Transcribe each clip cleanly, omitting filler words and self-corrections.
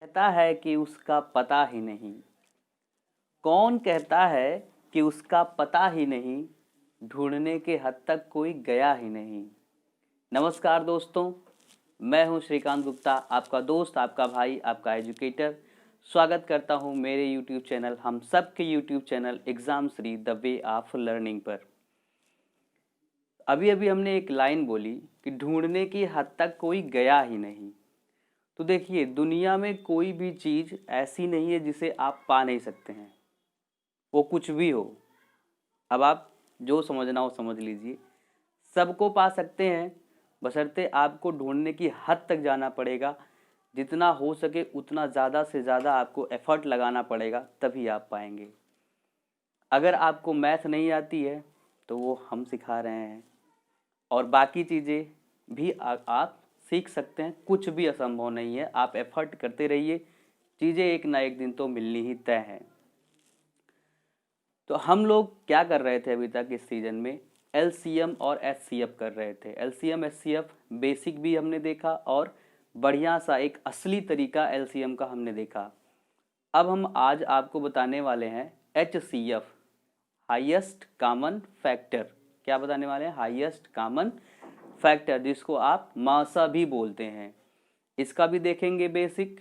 कहता है कि उसका पता ही नहीं। कौन कहता है कि उसका पता ही नहीं, ढूंढने के हद तक कोई गया ही नहीं। नमस्कार दोस्तों, मैं हूं श्रीकांत गुप्ता, आपका दोस्त, आपका भाई, आपका एजुकेटर। स्वागत करता हूं मेरे YouTube चैनल, हम सब के YouTube channel exam Shri the way of learning पर। अभी अभी हमने एक लाइन बोली कि ढूंढने की हद तक कोई गया ही नहीं। तो देखिए, दुनिया में कोई भी चीज़ ऐसी नहीं है जिसे आप पा नहीं सकते हैं, वो कुछ भी हो। अब आप जो समझना हो समझ लीजिए। सबको पा सकते हैं, बशर्ते आपको ढूंढने की हद तक जाना पड़ेगा। जितना हो सके उतना ज़्यादा से ज़्यादा आपको एफर्ट लगाना पड़ेगा, तभी आप पाएंगे। अगर आपको मैथ नहीं आती है तो वो हम सिखा रहे हैं, और बाकी चीज़ें भी आप सीख सकते हैं। कुछ भी असंभव नहीं है, आप एफर्ट करते रहिए, चीज़ें एक ना एक दिन तो मिलनी ही तय है। तो हम लोग क्या कर रहे थे अभी तक इस सीजन में? एलसीएम और एचसीएफ कर रहे थे। एलसीएम एचसीएफ बेसिक भी हमने देखा, और बढ़िया सा एक असली तरीका एलसीएम का हमने देखा। अब हम आज आपको बताने वाले हैं एचसीएफ, हाईएस्ट कॉमन फैक्टर। क्या बताने वाले हैं? हाईएस्ट कॉमन फैक्टर, जिसको आप मासा भी बोलते हैं। इसका भी देखेंगे बेसिक,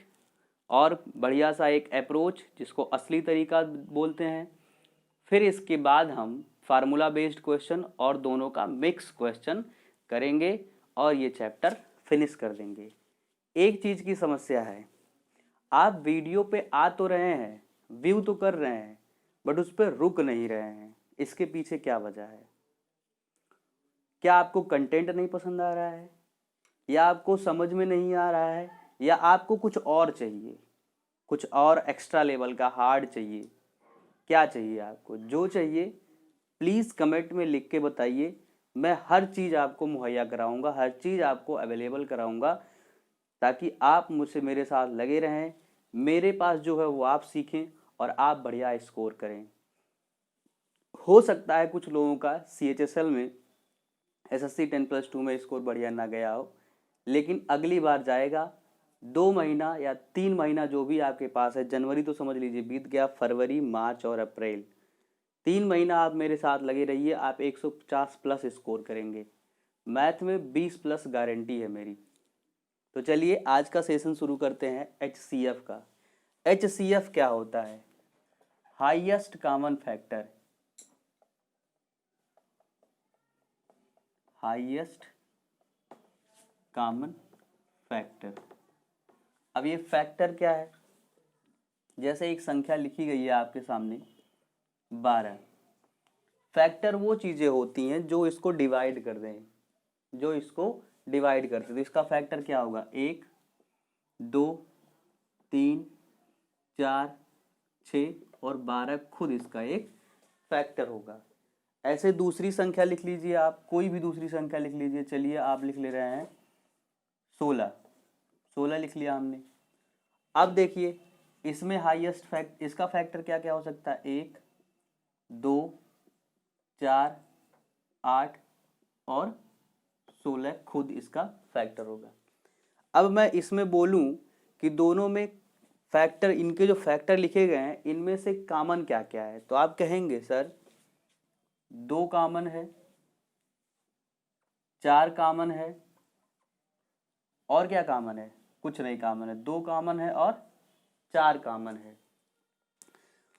और बढ़िया सा एक अप्रोच जिसको असली तरीका बोलते हैं। फिर इसके बाद हम फार्मूला बेस्ड क्वेश्चन और दोनों का मिक्स क्वेश्चन करेंगे, और ये चैप्टर फिनिश कर देंगे। एक चीज़ की समस्या है, आप वीडियो पे आ तो रहे हैं, व्यू तो कर रहे हैं, बट उस पर रुक नहीं रहे हैं। इसके पीछे क्या वजह है? क्या आपको कंटेंट नहीं पसंद आ रहा है, या आपको समझ में नहीं आ रहा है, या आपको कुछ और चाहिए, कुछ और एक्स्ट्रा लेवल का हार्ड चाहिए? क्या चाहिए आपको? जो चाहिए प्लीज़ कमेंट में लिख के बताइए। मैं हर चीज़ आपको मुहैया कराऊंगा, हर चीज़ आपको अवेलेबल कराऊंगा, ताकि आप मुझसे मेरे साथ लगे रहें। मेरे पास जो है वो आप सीखें और आप बढ़िया स्कोर करें। हो सकता है कुछ लोगों का CHSL में SSC 10+2 में स्कोर बढ़िया ना गया हो, लेकिन अगली बार जाएगा। 2 महीना या 3 महीना जो भी आपके पास है, जनवरी तो समझ लीजिए बीत गया, फरवरी, मार्च और अप्रैल, 3 महीना आप मेरे साथ लगे रहिए, आप 150 प्लस स्कोर करेंगे। मैथ में 20 प्लस गारंटी है मेरी। तो चलिए आज का सेशन शुरू करते हैं HCF का। HCF क्या होता है? Highest common factor. Highest common factor. अब ये फैक्टर क्या है? जैसे एक संख्या लिखी गई है आपके सामने 12। फैक्टर वो चीज़ें होती हैं जो इसको डिवाइड कर दें, जो इसको डिवाइड करते हैं। तो इसका फैक्टर क्या होगा? 1, 2, 3, 4, 6 और 12 खुद इसका एक फैक्टर होगा। ऐसे दूसरी संख्या लिख लीजिए, आप कोई भी दूसरी संख्या लिख लीजिए। चलिए आप लिख ले रहे हैं 16। 16 लिख लिया हमने। अब देखिए इसमें हाईएस्ट फैक्ट, इसका फैक्टर क्या क्या हो सकता है? 1, 2, 4, 8 और 16 खुद इसका फैक्टर होगा। अब मैं इसमें बोलूं कि दोनों में फैक्टर, इनके जो फैक्टर लिखे गए हैं इनमें से कॉमन क्या क्या है, तो आप कहेंगे सर 2 कॉमन है, 4 कॉमन है, और क्या कॉमन है? कुछ नहीं कॉमन है। 2 कॉमन है और 4 कॉमन है।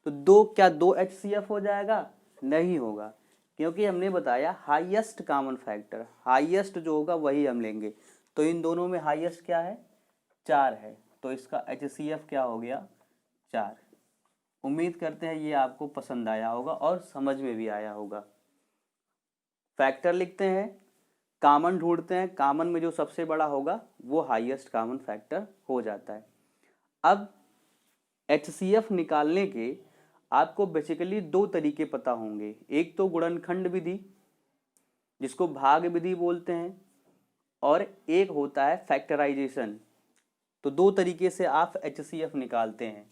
तो क्या 2 HCF हो जाएगा? नहीं होगा, क्योंकि हमने बताया हाईएस्ट कॉमन फैक्टर, हाईएस्ट जो होगा वही हम लेंगे। तो इन दोनों में हाईएस्ट क्या है? 4 है, तो इसका HCF क्या हो गया? 4। उम्मीद करते हैं ये आपको पसंद आया होगा और समझ में भी आया होगा। फैक्टर लिखते हैं, कॉमन ढूंढते हैं, कॉमन में जो सबसे बड़ा होगा वो हाईएस्ट कॉमन फैक्टर हो जाता है। अब HCF निकालने के आपको बेसिकली 2 तरीके पता होंगे। एक तो गुणनखंड विधि, जिसको भाग विधि बोलते हैं, और एक होता है फैक्टराइजेशन। तो 2 तरीके से आप HCF निकालते हैं,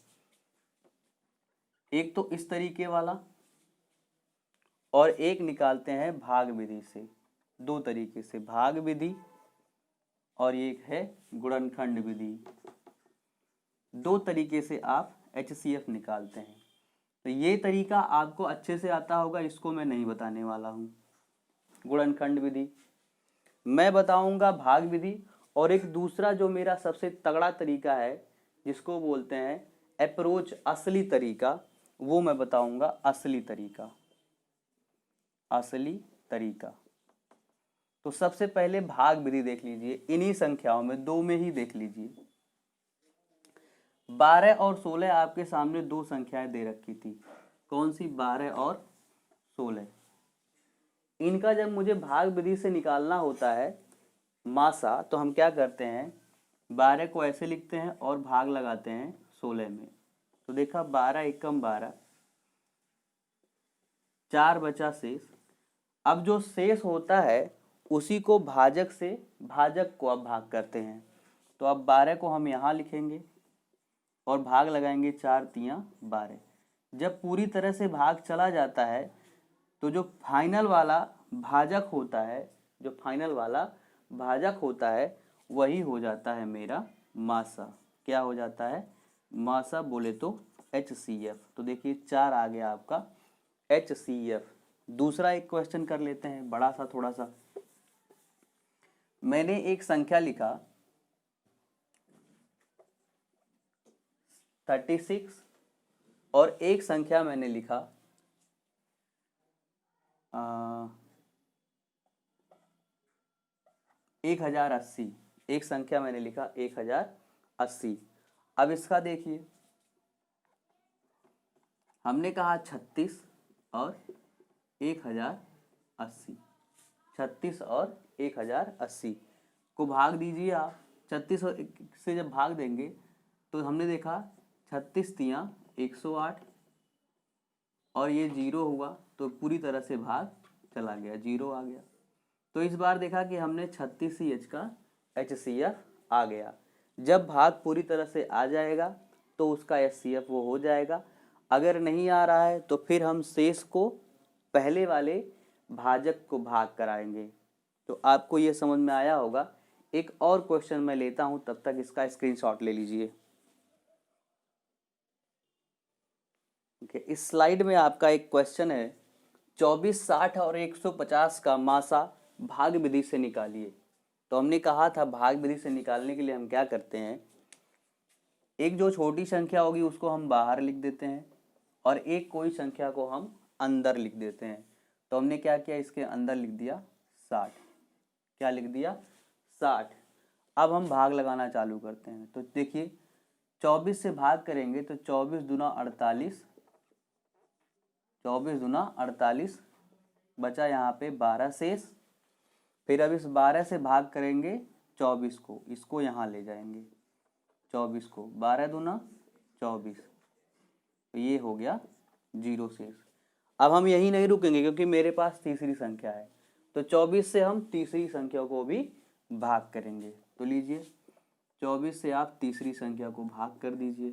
एक तो इस तरीके वाला, और एक निकालते हैं भाग विधि से। 2 तरीके से, भाग विधि और एक है गुणनखंड विधि। दो तरीके से आप HCF निकालते हैं। तो ये तरीका आपको अच्छे से आता होगा, इसको मैं नहीं बताने वाला हूँ। गुणनखंड विधि मैं बताऊंगा, भाग विधि, और एक दूसरा जो मेरा सबसे तगड़ा तरीका है जिसको बोलते हैं अप्रोच, असली तरीका, वो मैं बताऊंगा, असली तरीका। असली तरीका तो सबसे पहले भाग विधि देख लीजिए, इन्हीं संख्याओं में, दो में ही देख लीजिए। 12 और 16 आपके सामने दो संख्याएं दे रखी थी, कौन सी? 12 और 16। इनका जब मुझे भाग विधि से निकालना होता है मासा, तो हम क्या करते हैं, 12 को ऐसे लिखते हैं और भाग लगाते हैं 16 में। तो देखा 12 एकम 12, 4 बचा शेष। अब जो शेष होता है उसी को भाजक से, भाजक को अब भाग करते हैं। तो अब 12 को हम यहाँ लिखेंगे और भाग लगाएंगे 4 तियां 12। जब पूरी तरह से भाग चला जाता है तो जो फाइनल वाला भाजक होता है, जो फाइनल वाला भाजक होता है वही हो जाता है मेरा मासा। क्या हो जाता है? मासा बोले तो HCF। तो देखिए 4 आ गया आपका HCF। दूसरा एक क्वेश्चन कर लेते हैं, बड़ा सा थोड़ा सा। मैंने एक संख्या लिखा 36 और एक संख्या मैंने लिखा 1080। एक संख्या मैंने लिखा 1080। अब इसका देखिए, हमने कहा 36 और 1080, 36 और 1080 को भाग दीजिए आप। 36 से जब भाग देंगे तो हमने देखा 36 तियां 108 और ये 0 हुआ, तो पूरी तरह से भाग चला गया, 0 आ गया। तो इस बार देखा कि हमने 36CH का HCF आ गया। जब भाग पूरी तरह से आ जाएगा तो उसका HCF वो हो जाएगा। अगर नहीं आ रहा है तो फिर हम शेष को पहले वाले भाजक को भाग कराएंगे। तो आपको ये समझ में आया होगा। एक और क्वेश्चन मैं लेता हूं, तब तक इसका स्क्रीनशॉट ले लीजिए। इस स्लाइड में आपका एक क्वेश्चन है, 24, 60 और 150 का मासा भाग विधि से निकालिए। तो हमने कहा था भाग विधि से निकालने के लिए हम क्या करते हैं, एक जो छोटी संख्या होगी उसको हम बाहर लिख देते हैं और एक कोई संख्या को हम अंदर लिख देते हैं। तो हमने क्या किया, इसके अंदर लिख दिया 60। क्या लिख दिया? 60। अब हम भाग लगाना चालू करते हैं। तो देखिए 24 से भाग करेंगे तो 24 दूना 48, 24 दूना 48, बचा यहाँ पे 12 शेष। फिर अब इस 12 से भाग करेंगे 24 को, इसको यहाँ ले जाएंगे 24 को, 12 दूना 24, तो ये हो गया 0 शेष। अब हम यही नहीं रुकेंगे क्योंकि मेरे पास तीसरी संख्या है, तो 24 से हम तीसरी संख्या को भी भाग करेंगे। तो लीजिए 24 से आप तीसरी संख्या को भाग कर दीजिए।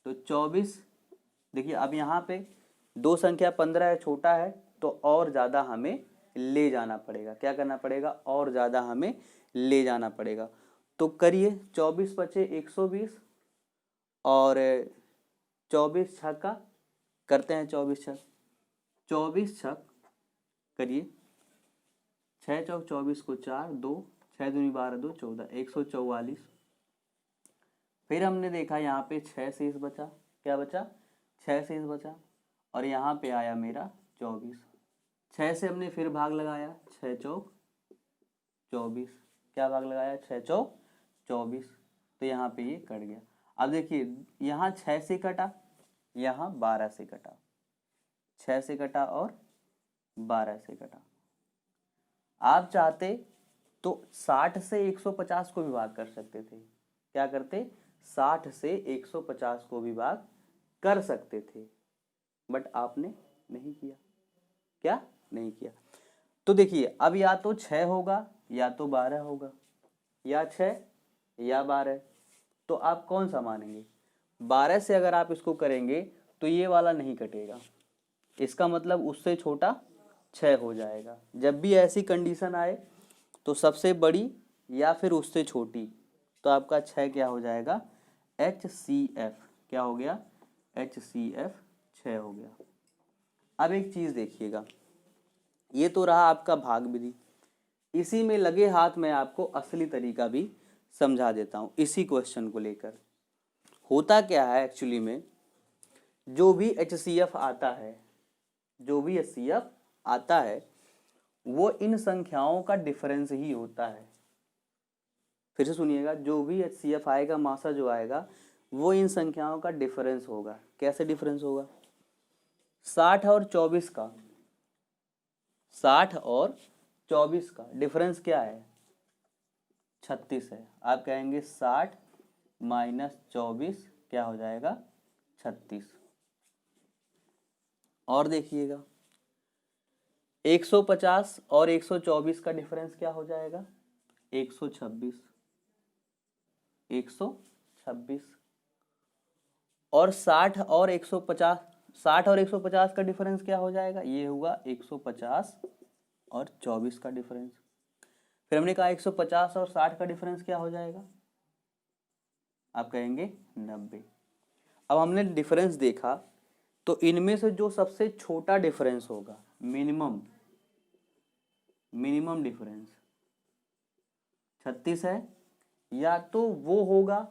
तो 24, देखिए अब यहाँ पे दो संख्या 15 है, छोटा है, तो और ज़्यादा हमें ले जाना पड़ेगा। क्या करना पड़ेगा? और ज़्यादा हमें ले जाना पड़ेगा। तो करिए 24 बचे 120 और 24 छक्का करते हैं, 24 छक, 24 छक करिए, 6 चौक 24 को 4, 2, 6 दूनी 12, 2 14, 144। फिर हमने देखा यहाँ पे 6 शेष बचा। क्या बचा? 6 शेष बचा और यहाँ पे आया मेरा 24। 6 से हमने फिर भाग लगाया, 6 चौक 24। क्या भाग लगाया? 6 चौक 24। तो यहाँ पे ये कट गया। अब देखिए यहाँ 6 से कटा, यहाँ 12 से कटा, 6 से कटा और 12 से कटा। आप चाहते तो 60 से 150 को भी भाग कर सकते थे। क्या करते? 60 से 150 को भी भाग कर सकते थे, बट आपने नहीं किया। क्या नहीं किया? तो देखिए अब या तो 6 होगा या तो 12 होगा, या 6 या 12। तो आप कौन सा मानेंगे? 12 से अगर आप इसको करेंगे तो ये वाला नहीं कटेगा, इसका मतलब उससे छोटा 6 हो जाएगा। जब भी ऐसी कंडीशन आए तो सबसे बड़ी या फिर उससे छोटी, तो आपका 6 क्या हो जाएगा? HCF क्या हो गया, HCF 6 हो गया। अब एक चीज़ देखिएगा, ये तो रहा आपका भाग विधि, इसी में लगे हाथ में आपको असली तरीका भी समझा देता हूँ। इसी क्वेश्चन को लेकर होता क्या है एक्चुअली में, जो भी HCF आता है, जो भी HCF आता है वो इन संख्याओं का डिफरेंस ही होता है। फिर से सुनिएगा, जो भी HCF आएगा, मासा जो आएगा वो इन संख्याओं का डिफरेंस होगा। कैसे डिफरेंस होगा, 60 और 24 का, 60 और 24 का डिफरेंस क्या है, 36 है। आप कहेंगे 60 माइनस 24 क्या हो जाएगा, 36। और देखिएगा 150 और 124 का डिफरेंस क्या हो जाएगा, 126, 126। और 60 और 150, 60 और 150 का डिफरेंस क्या हो जाएगा, ये हुआ 150 और 24 का डिफरेंस। फिर हमने कहा 150 और 60 का डिफरेंस क्या हो जाएगा, आप कहेंगे 90। अब हमने डिफरेंस देखा तो इनमें से जो सबसे छोटा डिफरेंस होगा, मिनिमम डिफरेंस 36 है, या तो वो होगा,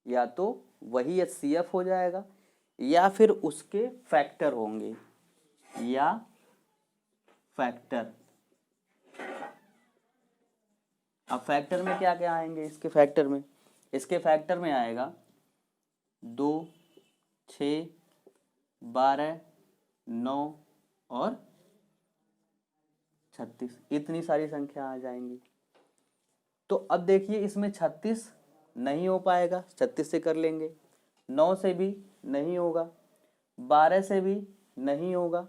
या तो वही HCF हो जाएगा, या फिर उसके फैक्टर होंगे, या फैक्टर। अब फैक्टर में क्या क्या आएंगे, इसके फैक्टर में आएगा 2, 6, 12, 9 और 36, इतनी सारी संख्या आ जाएंगी। तो अब देखिए इसमें 36 नहीं हो पाएगा, 36 से कर लेंगे, 9 से भी नहीं होगा, 12 से भी नहीं होगा,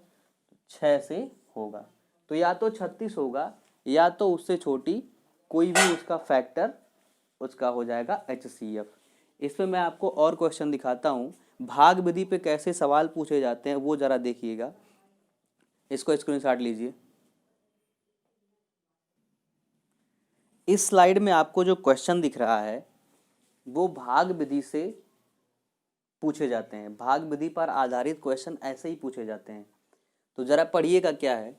6 से होगा। तो या तो 36 होगा, या तो उससे छोटी कोई भी उसका फैक्टर उसका हो जाएगा HCF। इसमें मैं आपको और क्वेश्चन दिखाता हूँ, भाग विधि पे कैसे सवाल पूछे जाते हैं वो जरा देखिएगा। इसको स्क्रीनशॉट लीजिए। इस स्लाइड में आपको जो क्वेश्चन दिख रहा है वो भाग विधि से पूछे जाते हैं। भाग विधि पर आधारित क्वेश्चन ऐसे ही पूछे जाते हैं। तो जरा पढ़िएगा क्या है,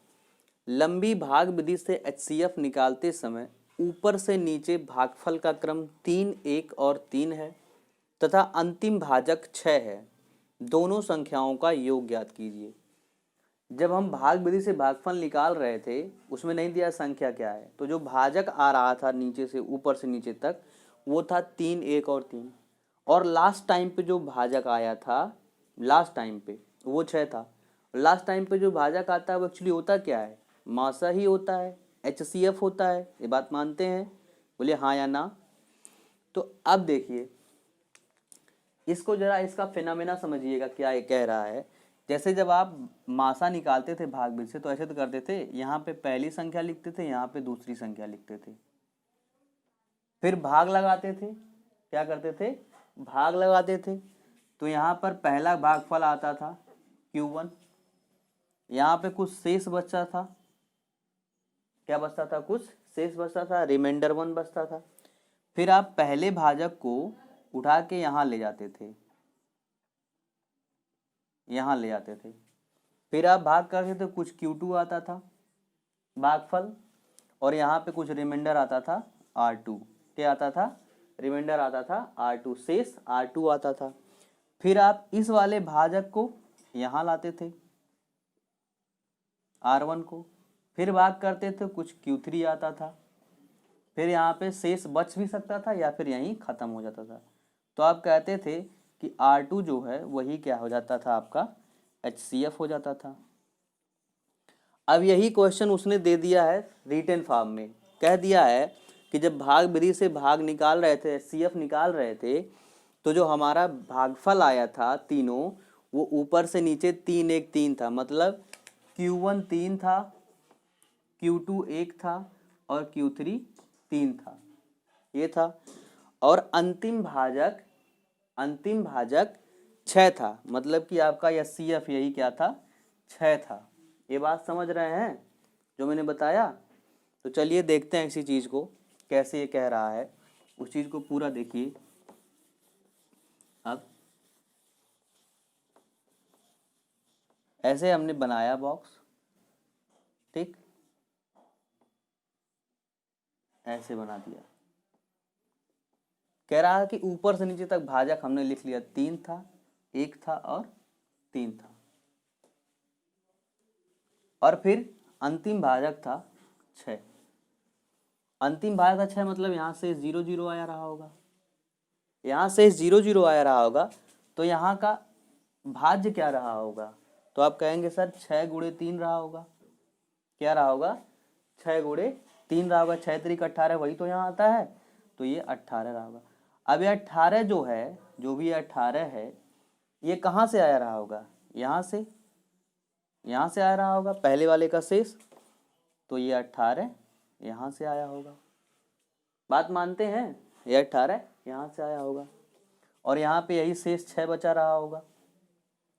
लंबी भाग विधि से HCF निकालते समय ऊपर से नीचे भागफल का क्रम 3, 1 और 3 है तथा अंतिम भाजक 6 है। दोनों संख्याओं का योग ज्ञात कीजिए। जब हम भाग विधि से भागफल निकाल रहे थे उसमें नहीं दिया संख्या क्या है, तो जो भाजक आ रहा था नीचे से ऊपर से नीचे तक वो था 3, 1 और 3, और लास्ट टाइम पे जो भाजक आया था लास्ट टाइम पे वो 6 था। लास्ट टाइम पे जो भाजक आता है वो एक्चुअली होता क्या है, मासा ही होता है, HCF होता है। ये बात मानते हैं, बोले हाँ या ना। तो अब देखिए इसको जरा इसका फिनोमेना समझिएगा क्या ये कह रहा है। जैसे जब आप मासा निकालते थे भाग विधि से तो ऐसे तो करते थे, यहाँ पे पहली संख्या लिखते थे, यहाँ पे दूसरी संख्या लिखते थे, फिर भाग लगाते थे। क्या करते थे, भाग लगाते थे। तो यहाँ पर पहला भागफल आता था Q1, यहाँ पे कुछ शेष बचता था, क्या बचता था, कुछ शेष बचता था, रिमाइंडर 1 बचता था। फिर आप पहले भाजक को उठा के यहाँ ले जाते थे, यहाँ ले जाते थे, फिर आप भाग करते थे, कुछ Q2 आता था भागफल, और यहाँ पे कुछ रिमाइंडर आता था R2। क्या आता था, रिमाइंडर आता था R2, शेष R2 आता था। फिर आप इस वाले भाजक को यहाँ लाते थे R1 को, फिर भाग करते थे, कुछ Q3 आता था, फिर यहाँ पे शेष बच भी सकता था या फिर यहीं ख़त्म हो जाता था। तो आप कहते थे कि R2 जो है वही क्या हो जाता था, आपका HCF हो जाता था। अब यही क्वेश्चन उसने दे दिया है रिटन फॉर्म में, कह दिया है कि जब भाग विधि से भाग निकाल रहे थे, HCF निकाल रहे थे, तो जो हमारा भागफल आया था तीनों, वो ऊपर से नीचे 3, 1, 3 था। मतलब Q1 3 था, Q2 1 था और Q3 3 था, ये था। और अंतिम भाजक 6 था। मतलब कि आपका HCF यही क्या था, 6 था। ये बात समझ रहे हैं जो मैंने बताया। तो चलिए देखते हैं इसी चीज़ को कैसे ये कह रहा है, उस चीज़ को पूरा देखिए। अब ऐसे हमने बनाया बॉक्स, ठीक, ऐसे बना दिया। कह रहा है कि ऊपर से नीचे तक भाजक हमने लिख लिया, 3 था, 1 था और 3 था, और फिर अंतिम भाजक था 6। अंतिम भाजक था 6, मतलब यहाँ से 0 0 आया रहा होगा, यहाँ से 0 0 आया रहा होगा, तो यहाँ का भाज्य क्या रहा होगा? तो आप कहेंगे सर 6 गुणे 3 रहा होगा। क्या रहा होगा? 6 गुणे 3 रहा होगा। 6 3 18, वही तो यहाँ आता है, तो ये 18 रहा होगा। अब ये 18 जो है, जो भी 18 है, ये कहाँ से आया रहा होगा? यहाँ से, यहाँ से आया रहा होगा पहले वाले का शेष, तो ये 18 यहाँ से आया होगा। बात मानते हैं? ये 18 यहाँ से आया होगा, और यहाँ पे यही शेष 6 बचा रहा होगा।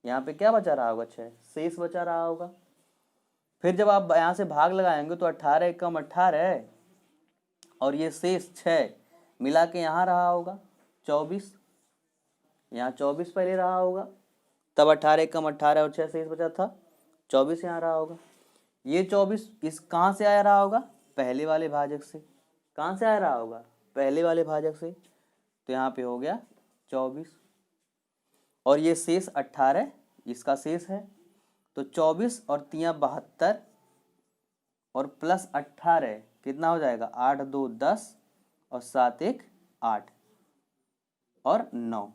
यहाँ पे क्या बचा रहा होगा? 6 शेष बचा रहा होगा। फिर जब आप यहाँ से भाग लगाएंगे तो 18 कम 18 और ये शेष 6 मिला के यहाँ रहा होगा 24, यहाँ 24 पहले रहा होगा, तब 18 कम 18 और 6 शेष बचा था 24 यहाँ रहा होगा। ये 24 इस कहाँ से आया रहा होगा? पहले वाले भाजक से। कहाँ से आया रहा होगा? पहले वाले भाजक से। तो यहाँ पे हो गया 24, और ये शेष 18 इसका शेष है, तो 24 और 3 72 और प्लस 18 कितना हो जाएगा? 8 2 10 और 7 1 8 और 9,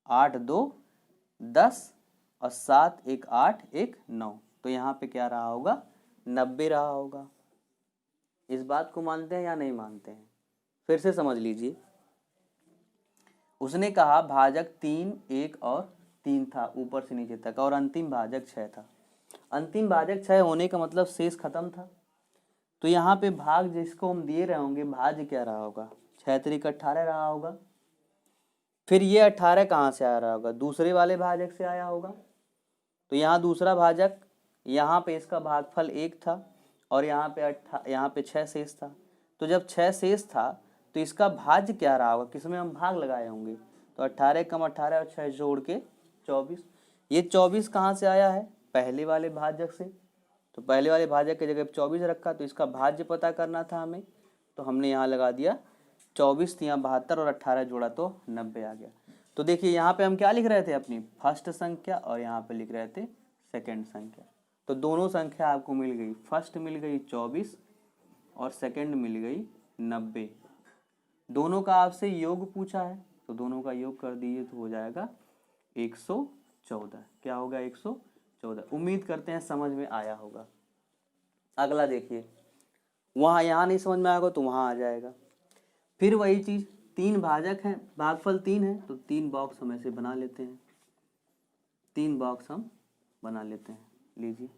8 2 10 और 7 1 8 1 9, तो यहाँ पे क्या रहा होगा? 90 रहा होगा। इस बात को मानते हैं या नहीं मानते हैं? फिर से समझ लीजिए। उसने कहा भाजक 3 1 और 3 था ऊपर से नीचे तक, और अंतिम भाजक 6 था। अंतिम भाजक 6 होने का मतलब शेष खत्म था, तो यहाँ पे भाग जिसको हम दिए रहे होंगे, भाज्य क्या रहा होगा? 6 3 18 रहा होगा। फिर ये 18 कहाँ से आ रहा होगा? दूसरे वाले भाजक से आया होगा। तो यहाँ दूसरा भाजक, यहाँ पे इसका भागफल 1 था, और यहाँ पे 6 शेष था। तो जब 6 शेष था तो इसका भाज्य क्या रहा होगा? किसमें हम भाग लगाए होंगे? तो 18 कम 18 और 6 जोड़ के 24। ये 24 कहाँ से आया है? पहले वाले भाजक से। तो पहले वाले भाजक की जगह 24 रखा, तो इसका भाज्य पता करना था हमें, तो हमने यहाँ लगा दिया 24 3 72 और 18 जोड़ा तो 90 आ गया। तो देखिए यहाँ पे हम क्या लिख रहे थे? अपनी फर्स्ट संख्या, और यहाँ पे लिख रहे थे सेकंड संख्या। तो दोनों संख्या आपको मिल गई, फर्स्ट मिल गई 24 और सेकंड मिल गई 90। दोनों का आपसे योग पूछा है, तो दोनों का योग कर दीजिए तो हो जाएगा 114। क्या होगा? 114। उम्मीद करते हैं समझ में आया होगा। अगला देखिए, वहाँ यहाँ नहीं समझ में आएगा तो वहाँ आ जाएगा। फिर वही चीज़, 3 भाजक हैं, भागफल 3 है, तो 3 बॉक्स हम ऐसे बना लेते हैं। 3 बॉक्स हम बना लेते हैं। लीजिए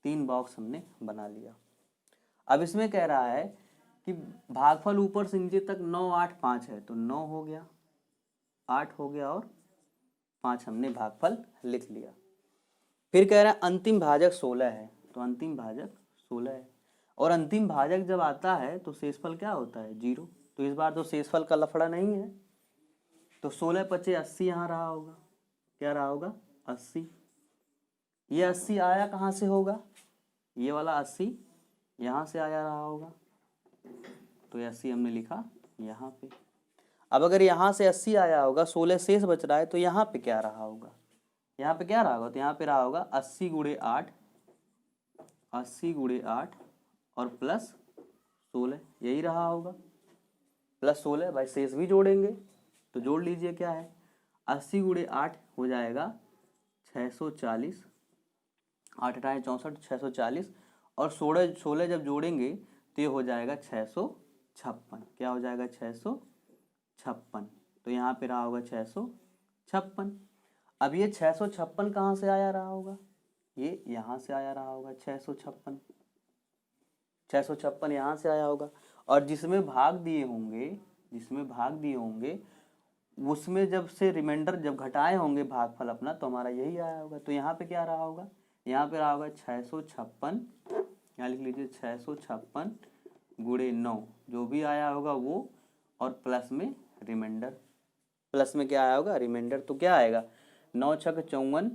3 बॉक्स हमने बना लिया। अब इसमें कह रहा है कि भागफल ऊपर से नीचे तक 9 8 5 है, तो 9 हो गया, 8 हो गया और 5 हमने भागफल लिख लिया। फिर कह रहा है अंतिम भाजक 16 है, तो अंतिम भाजक 16 है, और अंतिम भाजक जब आता है तो शेषफल क्या होता है? 0। तो इस बार तो शेषफल का लफड़ा नहीं है, तो 16 पचे 80 यहाँ रहा होगा। क्या रहा होगा? 80। ये 80 आया कहाँ से होगा? ये वाला 80 यहाँ से आया रहा होगा, तो 80 हमने लिखा यहाँ पे। अब अगर यहाँ से 80 आया होगा, 16 शेष बच रहा है, तो यहाँ पे क्या रहा होगा? यहाँ पे क्या रहा होगा? तो यहाँ पे रहा होगा 80 गुणे 8, 80 गुणे 8 और प्लस 16, यही रहा होगा। प्लस 16, भाई शेष भी जोड़ेंगे, तो जोड़ लीजिए क्या है? 80 गुणे 8 हो जाएगा 640, 8 8 64, 640, और 16 जब जोड़ेंगे तो ये हो जाएगा 656। क्या हो जाएगा? 656। तो यहाँ पे रहा होगा 656। अब ये 656 कहाँ से आया रहा होगा? ये यहाँ से आया रहा होगा 656। 656 यहाँ से आया होगा, और जिसमें भाग दिए होंगे उसमें जब से रिमाइंडर जब घटाए होंगे भागफल अपना, तो हमारा यही आया होगा। तो यहाँ पे क्या रहा होगा? यहाँ पे रहा होगा 656, यहाँ लिख लीजिए 656 गुणे 9, जो भी आया होगा वो, और प्लस में रिमाइंडर। प्लस में क्या आया होगा रिमाइंडर, तो क्या आएगा 9 छक 54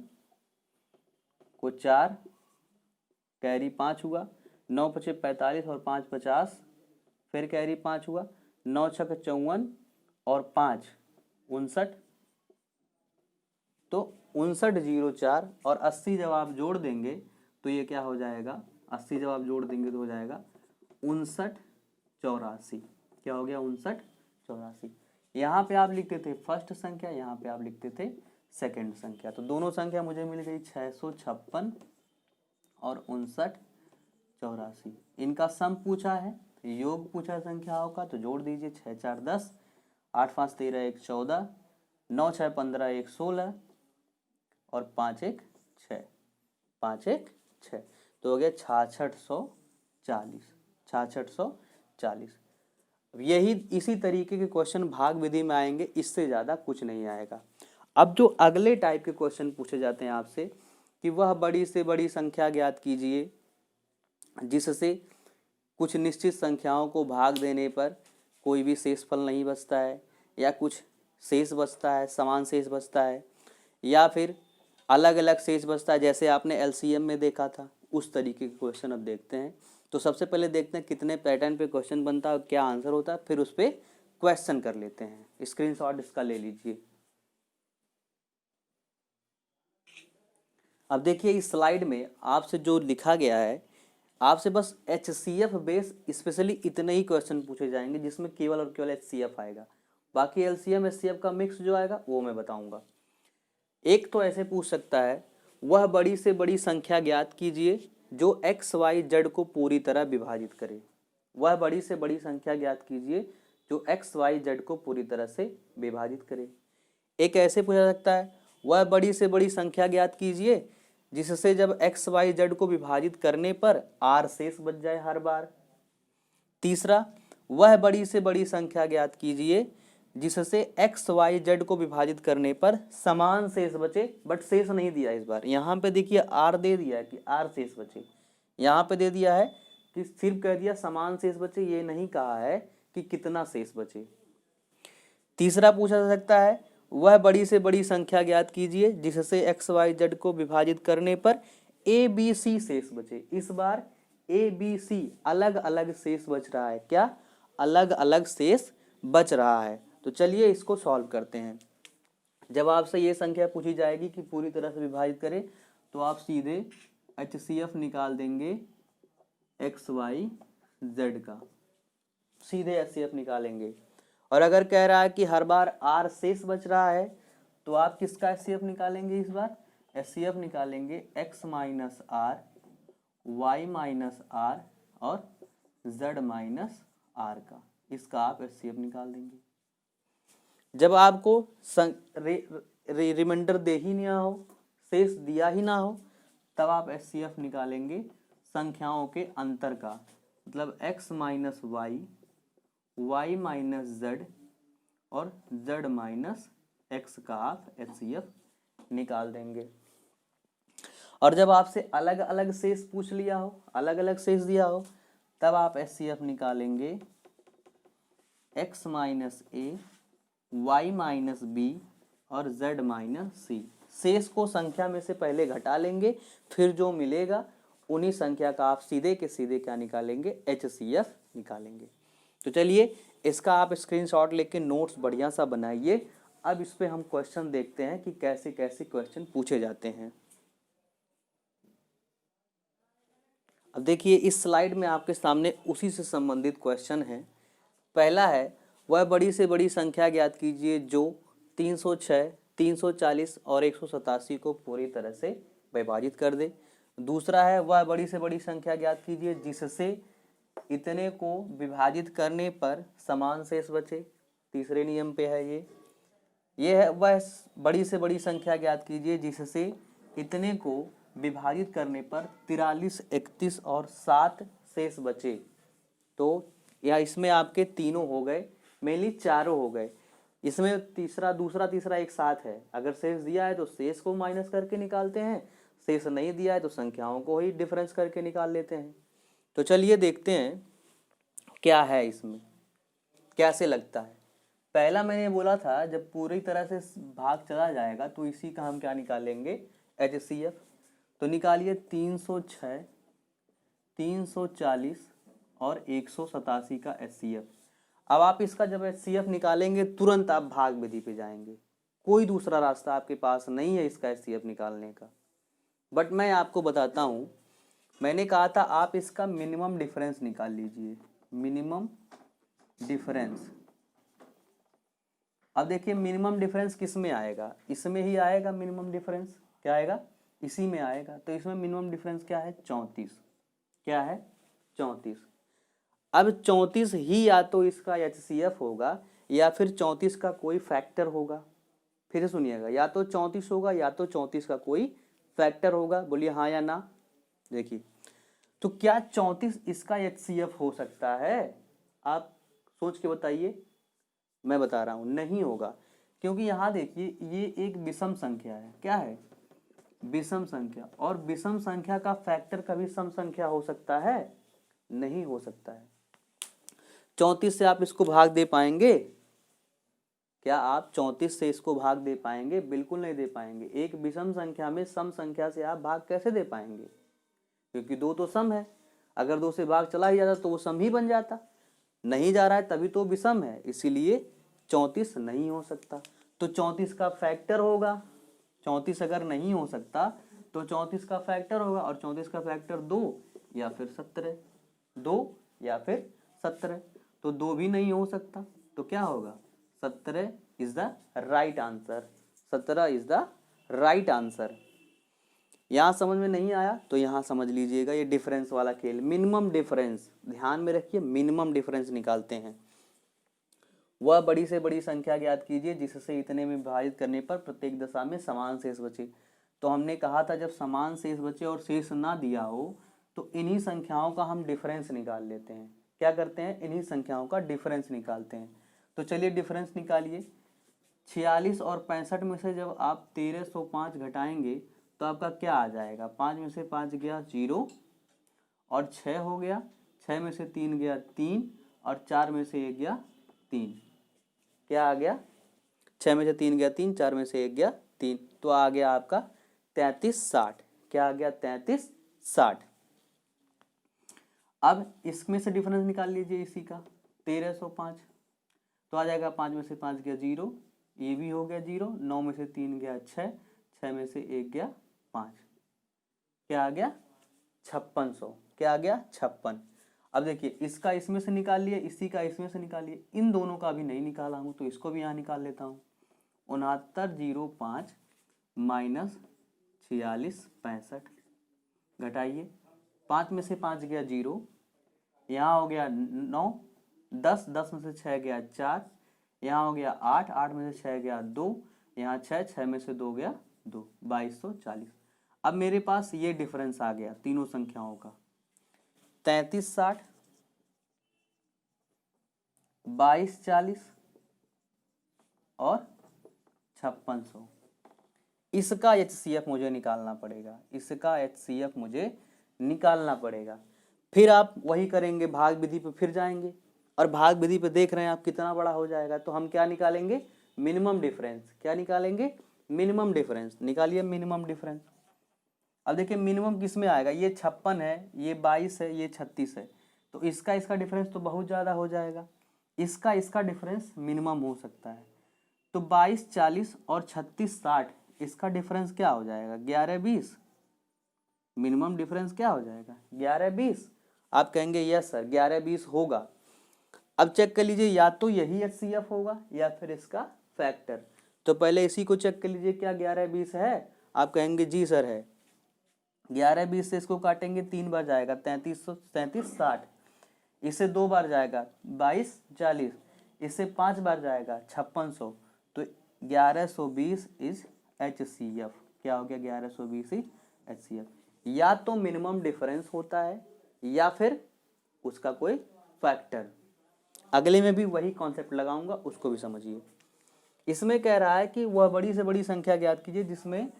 को 4 कैरी 5 हुआ, 9 पचे 45 और 5 50 फिर कैरी 5 हुआ, 9 छक 54 और 5 59, तो 5904 और 80 जब आप जोड़ देंगे तो ये क्या हो जाएगा, 80 जब आप जोड़ देंगे तो हो जाएगा 5984। क्या हो गया 5984। यहाँ पे आप लिखते थे फर्स्ट संख्या, यहाँ पे आप लिखते थे सेकंड संख्या, तो दोनों संख्या मुझे मिल गई 656 और 5984। इनका सम पूछा है, योग पूछा संख्याओं का, तो जोड़ दीजिए 6 4 10, 8 5 13 1 14, 9 6 15 1 16 और 5 1 6, 5 1 6, तो हो गया 6640, 6640। यही इसी तरीके के क्वेश्चन भाग विधि में आएंगे, इससे ज़्यादा कुछ नहीं आएगा। अब जो अगले टाइप के क्वेश्चन पूछे जाते हैं आपसे कि वह बड़ी से बड़ी संख्या ज्ञात कीजिए जिससे कुछ निश्चित संख्याओं को भाग देने पर कोई भी शेषफल नहीं बचता है, या कुछ शेष बचता है, समान शेष बचता है, या फिर अलग अलग शेष बचता है, जैसे आपने एलसीएम में देखा था उस तरीके के क्वेश्चन अब देखते हैं। तो सबसे पहले देखते हैं कितने पैटर्न पे क्वेश्चन बनता है और क्या आंसर होता है, फिर उस पर क्वेश्चन कर लेते हैं। स्क्रीनशॉट इसका ले लीजिए। अब देखिए इस स्लाइड में आपसे जो लिखा गया है, आपसे बस HCF बेस स्पेशली इतने ही क्वेश्चन पूछे जाएंगे जिसमें केवल और केवल HCF आएगा, बाकी LCM HCF का मिक्स जो आएगा वो मैं बताऊंगा। एक तो ऐसे पूछ सकता है वह बड़ी से बड़ी संख्या ज्ञात कीजिए जो XYZ को पूरी तरह विभाजित करे। वह बड़ी से बड़ी संख्या ज्ञात कीजिए जो XYZ को पूरी तरह से विभाजित करे। एक ऐसे पूछा सकता है वह बड़ी से बड़ी संख्या ज्ञात कीजिए जिससे जब XYZ को विभाजित करने पर R शेष बच जाए हर बार। तीसरा, वह बड़ी से बड़ी संख्या ज्ञात कीजिए जिससे XYZ को विभाजित करने पर समान शेष बचे, बट शेष नहीं दिया इस बार। यहाँ पे देखिए R दे दिया है कि R शेष बचे, यहाँ पे दे दिया है कि सिर्फ कह दिया समान शेष बचे, ये नहीं कहा है कि कितना शेष बचे। तीसरा पूछा जा सकता है वह बड़ी से बड़ी संख्या ज्ञात कीजिए जिससे XYZ को विभाजित करने पर ABC शेष बचे। इस बार ABC अलग अलग शेष बच रहा है, क्या अलग अलग शेष बच रहा है। तो चलिए इसको सॉल्व करते हैं। जब आपसे ये संख्या पूछी जाएगी कि पूरी तरह से विभाजित करें तो आप सीधे HCF निकाल देंगे XYZ का, सीधे HCF निकालेंगे। और अगर कह रहा है कि हर बार R शेष बच रहा है तो आप किसका HCF निकालेंगे, इस बार HCF निकालेंगे X minus R, Y minus R और Z माइनस R का, इसका आप HCF निकाल देंगे। जब आपको रिमाइंडर दे ही ना हो, शेष दिया ही ना हो, तब आप HCF निकालेंगे संख्याओं के अंतर का, मतलब X minus Y, Y minus Z और Z माइनस X का आप HCF निकाल देंगे। और जब आपसे अलग अलग शेष पूछ लिया हो, अलग अलग शेष दिया हो, तब आप HCF निकालेंगे X minus A, Y minus B और Z माइनस C। शेष को संख्या में से पहले घटा लेंगे, फिर जो मिलेगा उन्हीं संख्या का आप सीधे के सीधे क्या निकालेंगे, HCF निकालेंगे। तो चलिए इसका आप स्क्रीनशॉट लेके नोट्स बढ़िया सा बनाइए। अब इस पे हम क्वेश्चन देखते हैं कि कैसे कैसे क्वेश्चन पूछे जाते हैं। अब देखिए इस स्लाइड में आपके सामने उसी से संबंधित क्वेश्चन है। पहला है वह बड़ी से बड़ी संख्या ज्ञात कीजिए जो 306, 340 और 187 को पूरी तरह से विभाजित कर दे। दूसरा है वह बड़ी से बड़ी संख्या ज्ञात कीजिए जिससे इतने को विभाजित करने पर समान शेष बचे। तीसरे नियम पे है ये है वह बड़ी से बड़ी संख्या ज्ञात कीजिए जिससे इतने को विभाजित करने पर 43, 31 और 7 शेष बचे। तो या इसमें आपके तीनों हो गए, मेनली चारों हो गए। इसमें दूसरा तीसरा एक साथ है। अगर शेष दिया है तो शेष को माइनस करके निकालते हैं, शेष नहीं दिया है तो संख्याओं को ही डिफरेंस करके निकाल लेते हैं। तो चलिए देखते हैं क्या है इसमें, कैसे लगता है। पहला मैंने बोला था जब पूरी तरह से भाग चला जाएगा तो इसी का हम क्या निकालेंगे, HCF। तो निकालिए 306, 340 और 187 का HCF। अब आप इसका जब HCF निकालेंगे तुरंत आप भाग विधि पे जाएंगे, कोई दूसरा रास्ता आपके पास नहीं है इसका HCF निकालने का। बट मैं आपको बताता हूँ, मैंने कहा था आप इसका मिनिमम डिफरेंस निकाल लीजिए, मिनिमम डिफरेंस। अब देखिए मिनिमम डिफरेंस किस में आएगा, इसमें ही आएगा मिनिमम डिफरेंस। क्या आएगा, इसी में आएगा। तो इसमें मिनिमम डिफरेंस क्या है, 34। क्या है, 34। अब 34 ही या तो इसका HCF होगा या फिर 34 का कोई फैक्टर होगा। फिर सुनिएगा, या तो 34 होगा या तो 34 का कोई फैक्टर होगा। बोलिए हाँ या ना। देखिए तो क्या 34 इसका HCF हो सकता है, आप सोच के बताइए। मैं बता रहा हूं नहीं होगा, क्योंकि यहां देखिए ये एक विषम संख्या है। क्या है, विषम संख्या। और विषम संख्या का फैक्टर कभी सम संख्या हो सकता है, नहीं हो सकता है। 34 से आप इसको भाग दे पाएंगे, क्या आप 34 से इसको भाग दे पाएंगे, बिल्कुल नहीं दे पाएंगे। एक विषम संख्या में सम संख्या से आप भाग कैसे दे पाएंगे, क्योंकि दो तो सम है। अगर दो से भाग चला ही जाता तो वो सम ही बन जाता, नहीं जा रहा है तभी तो विषम है, इसीलिए 34 नहीं हो सकता। तो 34 का फैक्टर होगा, 34 अगर नहीं हो सकता तो 34 का फैक्टर होगा, और 34 का फैक्टर 2 या फिर 17, 2 या फिर 17। तो 2 भी नहीं हो सकता, तो क्या होगा, 17 is the right answer. 17 is the right answer. यहाँ समझ में नहीं आया तो यहाँ समझ लीजिएगा, ये डिफरेंस वाला खेल, मिनिमम डिफरेंस ध्यान में रखिए, मिनिमम डिफरेंस निकालते हैं। वह बड़ी से बड़ी संख्या ज्ञात कीजिए जिससे इतने में विभाजित करने पर प्रत्येक दशा में समान शेष बचे। तो हमने कहा था जब समान शेष बचे और शेष ना दिया हो तो इन्हीं संख्याओं का हम डिफरेंस निकाल लेते हैं। क्या करते हैं, इन्हीं संख्याओं का डिफरेंस निकालते हैं। तो चलिए डिफरेंस निकालिए। 46 और 65 में से जब आप 1305 घटाएंगे तो आपका क्या आ जाएगा, 5 में से 5 गया 0 और 6 हो गया, 6 में से 3 गया 3 और 4 में से 1 गया 3। क्या आ गया, 6 में से 3 गया 3, 4 में से 1 गया 3, तो आ गया आपका 3360। क्या आ गया, 3360। अब इसमें से डिफरेंस निकाल लीजिए इसी का, 1305। तो आ जाएगा 5 में से 5 गया 0, ये भी हो गया 0, 9 में से 3 गया 6, 6 में से 1 गया 5। क्या आ गया, 5600। क्या आ गया, 56। अब देखिए इसका इसमें से निकाल लिए, इसी का इसमें से निकालिए। इन दोनों का भी नहीं निकाला हूँ तो इसको भी यहाँ निकाल लेता हूँ। 6905 माइनस 4665 घटाइए। 5 में से 5 गया 0, यहाँ हो गया 9, 10, 10 में से 6 गया 4, यहाँ हो गया 8, 8 में से 6 गया 2, यहाँ 6, 6 में से 2 गया 2, 2240। अब मेरे पास ये डिफरेंस आ गया तीनों संख्याओं का, 3360, 2240 और 5600। इसका HCF मुझे निकालना पड़ेगा, इसका HCF मुझे निकालना पड़ेगा। फिर आप वही करेंगे, भाग विधि पे फिर जाएंगे, और भाग विधि पे देख रहे हैं आप कितना बड़ा हो जाएगा। तो हम क्या निकालेंगे, मिनिमम डिफरेंस। क्या निकालेंगे, मिनिमम डिफरेंस। निकालिए मिनिमम डिफरेंस। अब देखिए मिनिमम किस में आएगा, ये 56 है, ये 22 है, ये 36 है, तो इसका डिफरेंस तो बहुत ज़्यादा हो जाएगा। इसका डिफरेंस मिनिमम हो सकता है। तो 2240 और 3660 इसका डिफरेंस क्या हो जाएगा, 1120। मिनिमम डिफरेंस क्या हो जाएगा, 1120। आप कहेंगे यस सर 1120 होगा। अब चेक कर लीजिए, या तो यही HCF होगा या फिर इसका फैक्टर। तो पहले इसी को चेक कर लीजिए, क्या 1120 है, आप कहेंगे जी सर है। 1120 से इसको काटेंगे 3 बार जाएगा 3360, इससे 2 बार जाएगा 2240, इससे 5 बार जाएगा 5600। तो 1120 इज HCF। क्या हो गया, 1120 इज HCF। या तो मिनिमम डिफरेंस होता है या फिर उसका कोई फैक्टर। अगले में भी वही कॉन्सेप्ट लगाऊंगा, उसको भी समझिए। इसमें कह रहा है कि वह बड़ी से बड़ी संख्या ज्ञात कीजिए जिसमें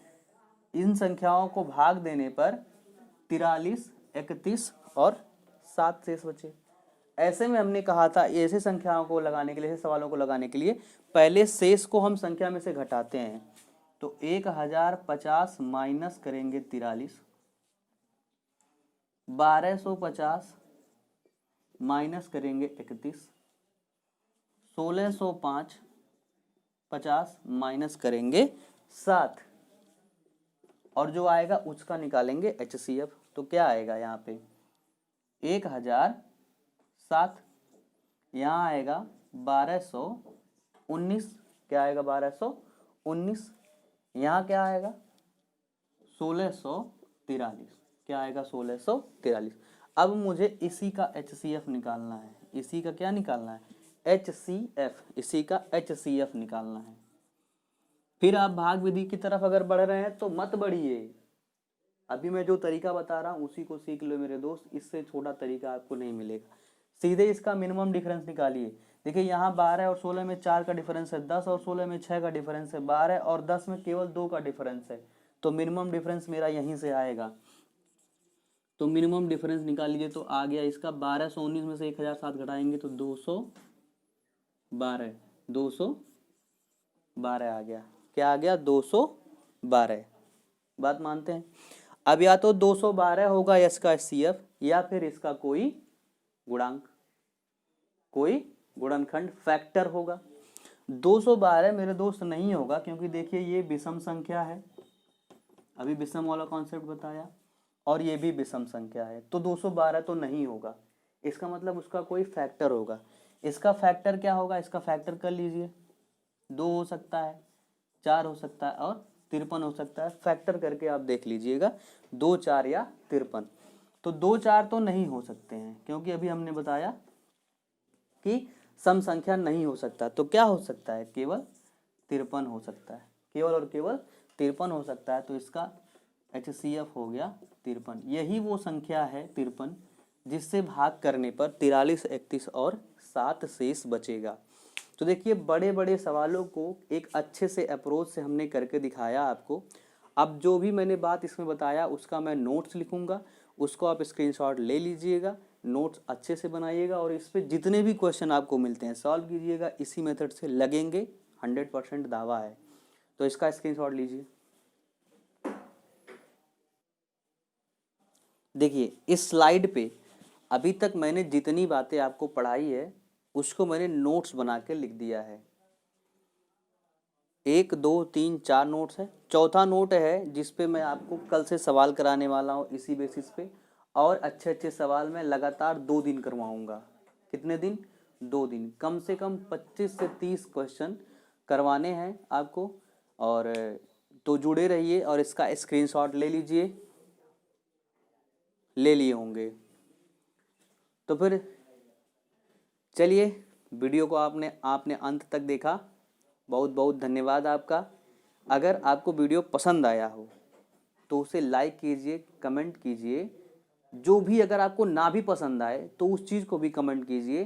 इन संख्याओं को भाग देने पर 43, 31 और 7 शेष बचे। ऐसे में हमने कहा था ऐसे संख्याओं को लगाने के लिए, ऐसे सवालों को लगाने के लिए पहले शेष को हम संख्या में से घटाते हैं। तो 1050 माइनस करेंगे 43, 1250 माइनस करेंगे 31, 1605 50 माइनस करेंगे 7, और जो आएगा उसका निकालेंगे HCF। तो क्या आएगा यहाँ पे 1007, यहाँ आएगा 1219, क्या आएगा 1219, यहाँ क्या आएगा 1643, क्या आएगा 1643। अब मुझे इसी का HCF निकालना है, इसी का क्या निकालना है HCF, इसी का HCF निकालना है। फिर आप भाग विधि की तरफ अगर बढ़ रहे हैं तो मत बढ़िए, अभी मैं जो तरीका बता रहा हूँ उसी को सीख लो मेरे दोस्त, इससे छोटा तरीका आपको नहीं मिलेगा। सीधे इसका मिनिमम डिफरेंस निकालिए। देखिए यहाँ 12 और 16 में 4 का डिफरेंस है, 10 और 16 में 6 का डिफरेंस है, 12 और 10 में केवल 2 का डिफरेंस है, तो मिनिमम डिफरेंस मेरा यहीं से आएगा। तो मिनिमम डिफरेंस निकाल लीजिए, तो आ गया इसका 1219 में से 1007 घटाएंगे तो 212, 212 आ गया, क्या आ गया 212। बात मानते हैं। अब या तो 212 होगा इसका HCF, या फिर इसका कोई गुणांक, कोई गुणनखंड फैक्टर होगा। 212 मेरे दोस्त नहीं होगा, क्योंकि देखिए ये विषम संख्या है, अभी विषम वाला कॉन्सेप्ट बताया, और ये भी विषम संख्या है, तो 212 तो नहीं होगा। इसका मतलब उसका कोई फैक्टर होगा। इसका फैक्टर क्या होगा, इसका फैक्टर कर लीजिए, 2 हो सकता है, 4 हो सकता है, और 53 हो सकता है। फैक्टर करके आप देख लीजिएगा, 2, 4 या 53। तो 2, 4 तो नहीं हो सकते हैं, क्योंकि अभी हमने बताया कि सम संख्या नहीं हो सकता। तो क्या हो सकता है, केवल 53 हो सकता है, केवल और केवल 53 हो सकता है। तो इसका HCF हो गया 53। यही वो संख्या है 53 जिससे भाग करने पर 43, 31 और 7 शेष बचेगा। तो देखिए बड़े बड़े सवालों को एक अच्छे से अप्रोच से हमने करके दिखाया आपको। अब जो भी मैंने बात इसमें बताया उसका मैं नोट्स लिखूंगा, उसको आप स्क्रीनशॉट ले लीजिएगा, नोट्स अच्छे से बनाइएगा, और इस पे जितने भी क्वेश्चन आपको मिलते हैं सॉल्व कीजिएगा, इसी मेथड से लगेंगे, 100% दावा है। तो इसका स्क्रीनशॉट लीजिए। देखिए इस स्लाइड पे अभी तक मैंने जितनी बातें आपको पढ़ाई है उसको मैंने नोट्स बना के लिख दिया है। 1, 2, 3, 4 नोट्स है, चौथा नोट है जिसपे मैं आपको कल से सवाल कराने वाला हूँ इसी बेसिस पे, और अच्छे अच्छे सवाल मैं लगातार 2 दिन करवाऊंगा। कितने दिन, 2 दिन, कम से कम 25 से 30 क्वेश्चन करवाने हैं आपको। और तो जुड़े रहिए, और इसका स्क्रीनशॉट ले लीजिए, ले लिए होंगे। तो फिर चलिए, वीडियो को आपने अंत तक देखा, बहुत बहुत धन्यवाद आपका। अगर आपको वीडियो पसंद आया हो तो उसे लाइक कीजिए, कमेंट कीजिए। जो भी अगर आपको ना भी पसंद आए तो उस चीज़ को भी कमेंट कीजिए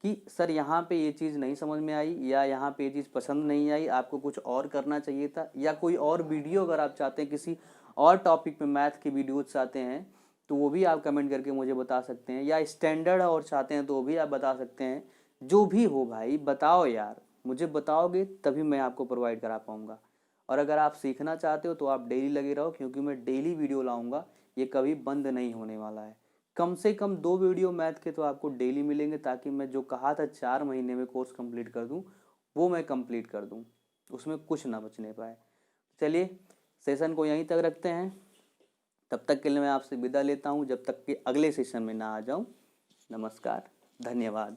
कि सर यहाँ पे ये चीज़ नहीं समझ में आई, या यहाँ पे ये चीज़ पसंद नहीं आई, आपको कुछ और करना चाहिए था, या कोई और वीडियो अगर आप चाहते हैं, किसी और टॉपिक पे मैथ की वीडियोज चाहते हैं तो वो भी आप कमेंट करके मुझे बता सकते हैं, या स्टैंडर्ड और चाहते हैं तो वो भी आप बता सकते हैं। जो भी हो भाई बताओ यार, मुझे बताओगे तभी मैं आपको प्रोवाइड करा पाऊँगा। और अगर आप सीखना चाहते हो तो आप डेली लगे रहो, क्योंकि मैं डेली वीडियो लाऊंगा, ये कभी बंद नहीं होने वाला है। कम से कम 2 वीडियो मैथ के तो आपको डेली मिलेंगे, ताकि मैं जो कहा था 4 महीने में कोर्स कंप्लीट कर दूं वो मैं कंप्लीट कर दूं, उसमें कुछ ना बचने पाए। चलिए सेशन को यहीं तक रखते हैं, तब तक के लिए मैं आपसे विदा लेता हूं, जब तक कि अगले सेशन में ना आ जाऊं। नमस्कार, धन्यवाद।